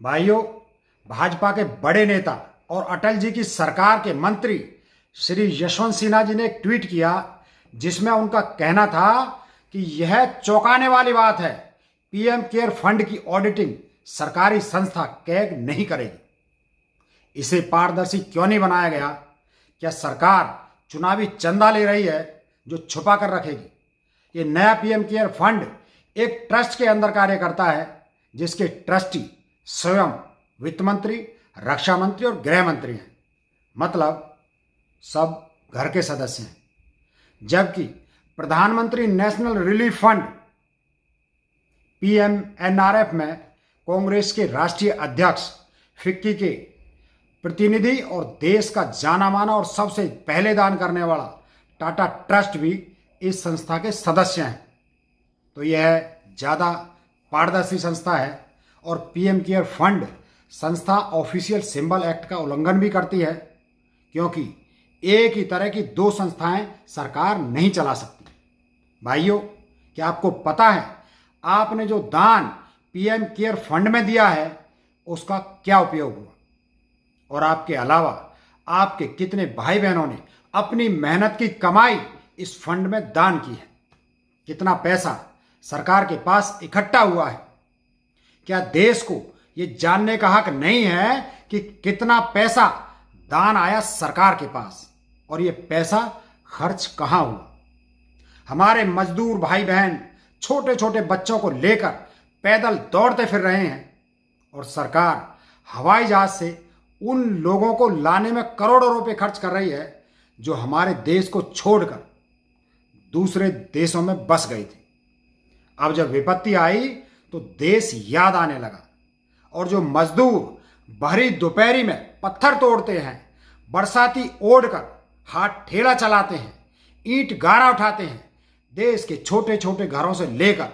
भाइयों, भाजपा के बड़े नेता और अटल जी की सरकार के मंत्री श्री यशवंत सिन्हा जी ने एक ट्वीट किया जिसमें उनका कहना था कि यह चौंकाने वाली बात है, पीएम केयर फंड की ऑडिटिंग सरकारी संस्था कैग नहीं करेगी। इसे पारदर्शी क्यों नहीं बनाया गया? क्या सरकार चुनावी चंदा ले रही है जो छुपा कर रखेगी? ये नया पीएम केयर फंड एक ट्रस्ट के अंदर कार्य करता है जिसके ट्रस्टी स्वयं वित्त मंत्री, रक्षा मंत्री और गृह मंत्री हैं, मतलब सब घर के सदस्य हैं। जबकि प्रधानमंत्री नेशनल रिलीफ फंड पीएमएनआरएफ में कांग्रेस के राष्ट्रीय अध्यक्ष फिक्की के प्रतिनिधि और देश का जाना माना और सबसे पहले दान करने वाला टाटा ट्रस्ट भी इस संस्था के सदस्य हैं। तो यह ज़्यादा पारदर्शी संस्था है और पीएम केयर फंड संस्था ऑफिशियल सिंबल एक्ट का उल्लंघन भी करती है, क्योंकि एक ही तरह की दो संस्थाएं सरकार नहीं चला सकती। भाइयों, क्या आपको पता है आपने जो दान पीएम केयर फंड में दिया है उसका क्या उपयोग हुआ? और आपके अलावा आपके कितने भाई बहनों ने अपनी मेहनत की कमाई इस फंड में दान की है? कितना पैसा सरकार के पास इकट्ठा हुआ है? क्या देश को ये जानने का हक नहीं है कि कितना पैसा दान आया सरकार के पास और ये पैसा खर्च कहाँ हुआ? हमारे मजदूर भाई बहन छोटे छोटे बच्चों को लेकर पैदल दौड़ते फिर रहे हैं और सरकार हवाई जहाज से उन लोगों को लाने में करोड़ों रुपए खर्च कर रही है जो हमारे देश को छोड़कर दूसरे देशों में बस गई थी। अब जब विपत्ति आई तो देश याद आने लगा और जो मजदूर भरी दोपहरी में पत्थर तोड़ते हैं, बरसाती ओढ़कर हाथ ठेला चलाते हैं, ईंट गारा उठाते हैं, देश के छोटे छोटे घरों से लेकर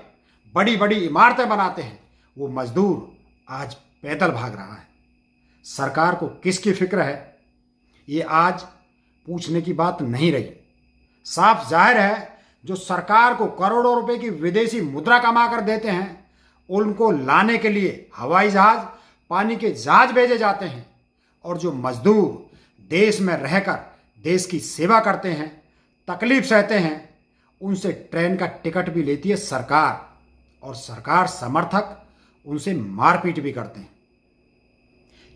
बड़ी बड़ी इमारतें बनाते हैं, वो मजदूर आज पैदल भाग रहा है। सरकार को किसकी फिक्र है, ये आज पूछने की बात नहीं रही। साफ जाहिर है जो सरकार को करोड़ों रुपए की विदेशी मुद्रा कमा कर देते हैं उनको लाने के लिए हवाई जहाज, पानी के जहाज भेजे जाते हैं, और जो मजदूर देश में रहकर देश की सेवा करते हैं, तकलीफ सहते हैं, उनसे ट्रेन का टिकट भी लेती है सरकार, और सरकार समर्थक उनसे मारपीट भी करते हैं।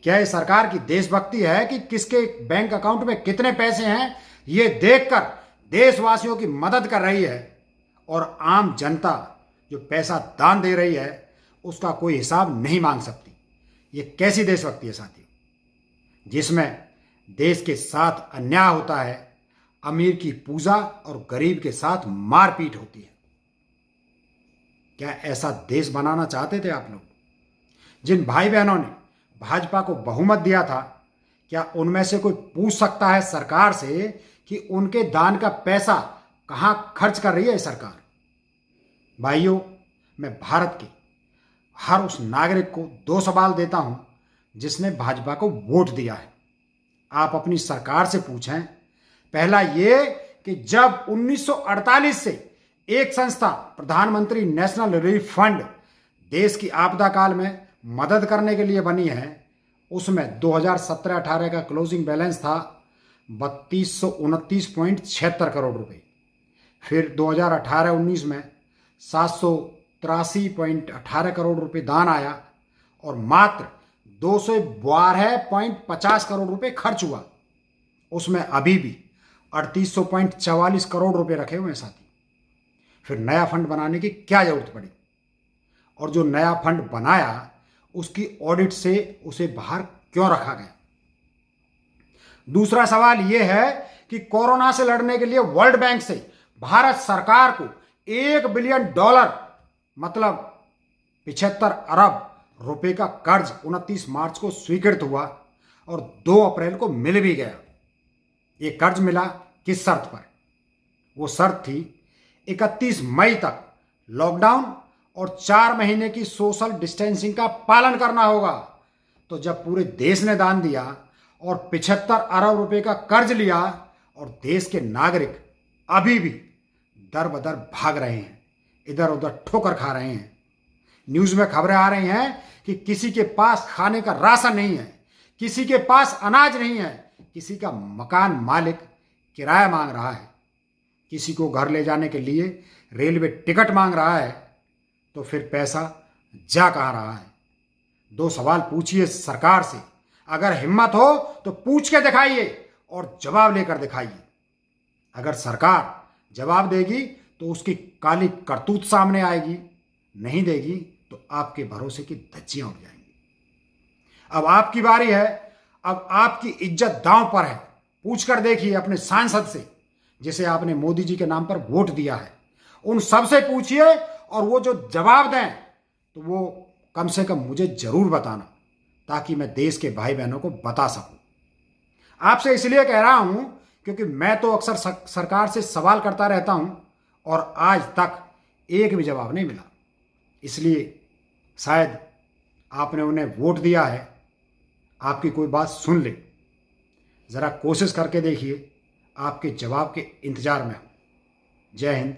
क्या ये सरकार की देशभक्ति है कि किसके बैंक अकाउंट में कितने पैसे हैं ये देखकर देशवासियों की मदद कर रही है और आम जनता जो पैसा दान दे रही है उसका कोई हिसाब नहीं मांग सकती? ये कैसी देशभक्ति है साथियों, जिसमें देश के साथ अन्याय होता है, अमीर की पूजा और गरीब के साथ मारपीट होती है? क्या ऐसा देश बनाना चाहते थे आप लोग? जिन भाई बहनों ने भाजपा को बहुमत दिया था, क्या उनमें से कोई पूछ सकता है सरकार से कि उनके दान का पैसा कहां खर्च कर रही है सरकार? भाइयों, मैं भारत के हर उस नागरिक को दो सवाल देता हूं जिसने भाजपा को वोट दिया है। आप अपनी सरकार से पूछें। पहला ये कि जब 1948 से एक संस्था प्रधानमंत्री नेशनल रिलीफ फंड देश की आपदा काल में मदद करने के लिए बनी है, उसमें 2017-18 का क्लोजिंग बैलेंस था 3229.76 करोड़ रुपए। फिर 2018-19 में 783.18 करोड़ रुपए दान आया और मात्र 212.50 करोड़ रुपए खर्च हुआ। उसमें अभी भी 3844 करोड़ रुपए रखे हुए हैं साथी। फिर नया फंड बनाने की क्या जरूरत पड़ी? और जो नया फंड बनाया उसकी ऑडिट से उसे बाहर क्यों रखा गया? दूसरा सवाल यह है कि कोरोना से लड़ने के लिए वर्ल्ड बैंक से भारत सरकार को $1 बिलियन मतलब 75 अरब रुपए का कर्ज 29 मार्च को स्वीकृत हुआ और 2 अप्रैल को मिल भी गया। ये कर्ज मिला किस शर्त पर? वो शर्त थी 31 मई तक लॉकडाउन और 4 महीने की सोशल डिस्टेंसिंग का पालन करना होगा। तो जब पूरे देश ने दान दिया और 75 अरब रुपए का कर्ज लिया और देश के नागरिक अभी भी दर बदर भाग रहे हैं, इधर उधर ठोकर खा रहे हैं, न्यूज़ में खबरें आ रही हैं कि किसी के पास खाने का राशन नहीं है, किसी के पास अनाज नहीं है, किसी का मकान मालिक किराया मांग रहा है, किसी को घर ले जाने के लिए रेलवे टिकट मांग रहा है, तो फिर पैसा जा कहाँ रहा है? दो सवाल पूछिए सरकार से। अगर हिम्मत हो तो पूछ के दिखाइए और जवाब लेकर दिखाइए। अगर सरकार जवाब देगी तो उसकी काली करतूत सामने आएगी, नहीं देगी तो आपके भरोसे की धज्जियां उड़ जाएंगी। अब आपकी बारी है, अब आपकी इज्जत दांव पर है। पूछ कर देखिए अपने सांसद से, जिसे आपने मोदी जी के नाम पर वोट दिया है, उन सब से पूछिए, और वो जो जवाब दें तो वो कम से कम मुझे जरूर बताना, ताकि मैं देश के भाई बहनों को बता सकूं। आपसे इसलिए कह रहा हूं क्योंकि मैं तो अक्सर सरकार से सवाल करता रहता हूं और आज तक एक भी जवाब नहीं मिला। इसलिए शायद आपने उन्हें वोट दिया है, आपकी कोई बात सुन ले। ज़रा कोशिश करके देखिए, आपके जवाब के इंतज़ार में हूं। जय हिंद।